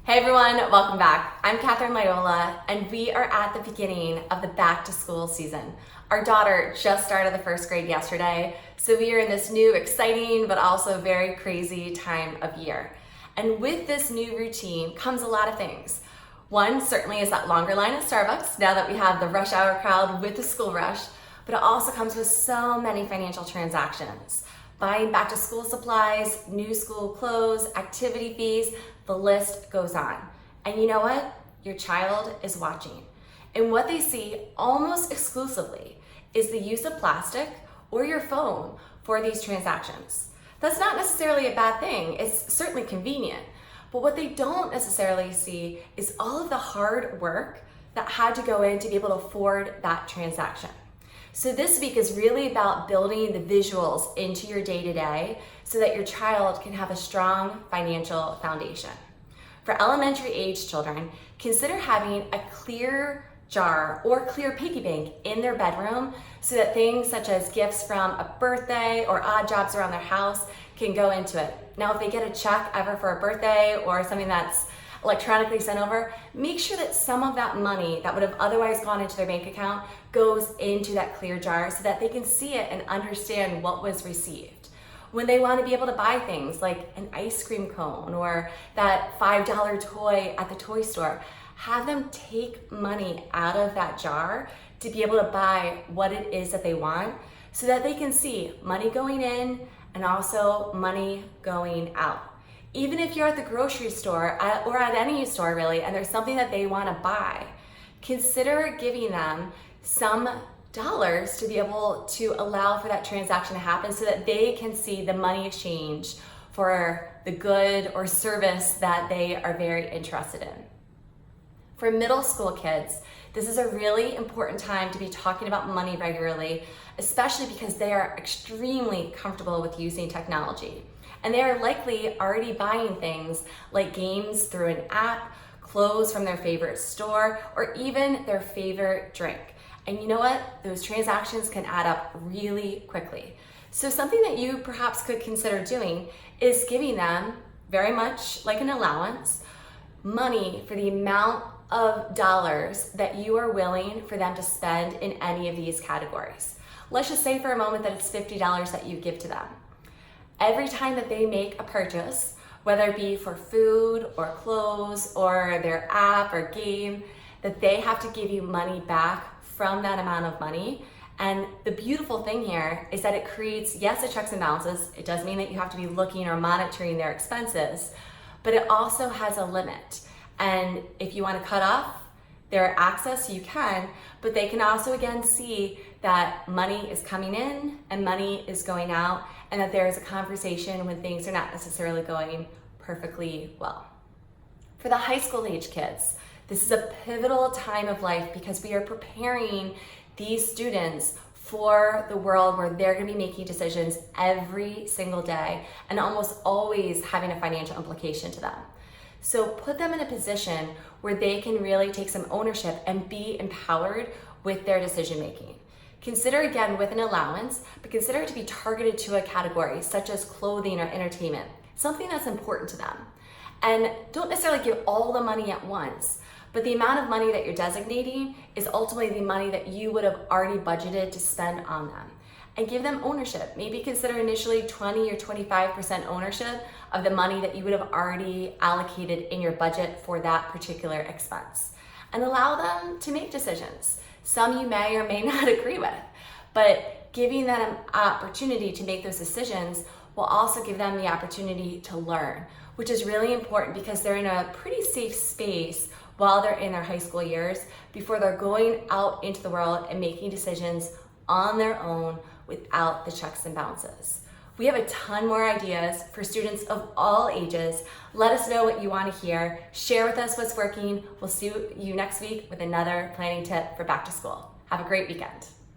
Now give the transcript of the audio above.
Hey everyone, welcome back. I'm Catherine Loyola, and we are at the beginning of the back to school season. Our daughter just started the first grade yesterday, so we are in this new, exciting, but also very crazy time of year. And with this new routine comes a lot of things. One certainly is that longer line at Starbucks now that we have the rush hour crowd with the school rush, but it also comes with so many financial transactions. Buying back to school supplies, new school clothes, activity fees, the list goes on. And you know what? Your child is watching. And what they see almost exclusively is the use of plastic or your phone for these transactions. That's not necessarily a bad thing. It's certainly convenient. But what they don't necessarily see is all of the hard work that had to go in to be able to afford that transaction. So this week is really about building the visuals into your day-to-day so that your child can have a strong financial foundation. For elementary age children, consider having a clear jar or clear piggy bank in their bedroom so that things such as gifts from a birthday or odd jobs around their house can go into it. Now, if they get a check ever for a birthday or something that's electronically sent over, make sure that some of that money that would have otherwise gone into their bank account goes into that clear jar so that they can see it and understand what was received. When they want to be able to buy things like an ice cream cone or that $5 toy at the toy store, have them take money out of that jar to be able to buy what it is that they want so that they can see money going in and also money going out. Even if you're at the grocery store or at any store really, and there's something that they want to buy, consider giving them some dollars to be able to allow for that transaction to happen so that they can see the money exchange for the good or service that they are very interested in. For middle school kids, this is a really important time to be talking about money regularly, especially because they are extremely comfortable with using technology. And they are likely already buying things like games through an app, clothes from their favorite store, or even their favorite drink. And you know what? Those transactions can add up really quickly. So something that you perhaps could consider doing is giving them, very much like an allowance, money for the amount of dollars that you are willing for them to spend in any of these categories. Let's just say for a moment that it's $50 that you give to them. Every time that they make a purchase, whether it be for food or clothes or their app or game, that they have to give you money back from that amount of money. And the beautiful thing here is that it creates, yes, the checks and balances. It does mean that you have to be looking or monitoring their expenses, but it also has a limit. And if you want to cut off their access, you can, but they can also again see that money is coming in and money is going out, and that there is a conversation when things are not necessarily going perfectly well. For the high school age kids, this is a pivotal time of life because we are preparing these students for the world where they're going to be making decisions every single day and almost always having a financial implication to them. So put them in a position where they can really take some ownership and be empowered with their decision making. Consider again with an allowance, but consider it to be targeted to a category such as clothing or entertainment, something that's important to them. And don't necessarily give all the money at once, but the amount of money that you're designating is ultimately the money that you would have already budgeted to spend on them. And give them ownership. Maybe consider initially 20 or 25% ownership of the money that you would have already allocated in your budget for that particular expense. And allow them to make decisions. Some you may or may not agree with, but giving them an opportunity to make those decisions will also give them the opportunity to learn, which is really important because they're in a pretty safe space while they're in their high school years before they're going out into the world and making decisions on their own without the checks and balances. We have a ton more ideas for students of all ages. Let us know what you want to hear. Share with us what's working. We'll see you next week with another planning tip for back to school. Have a great weekend.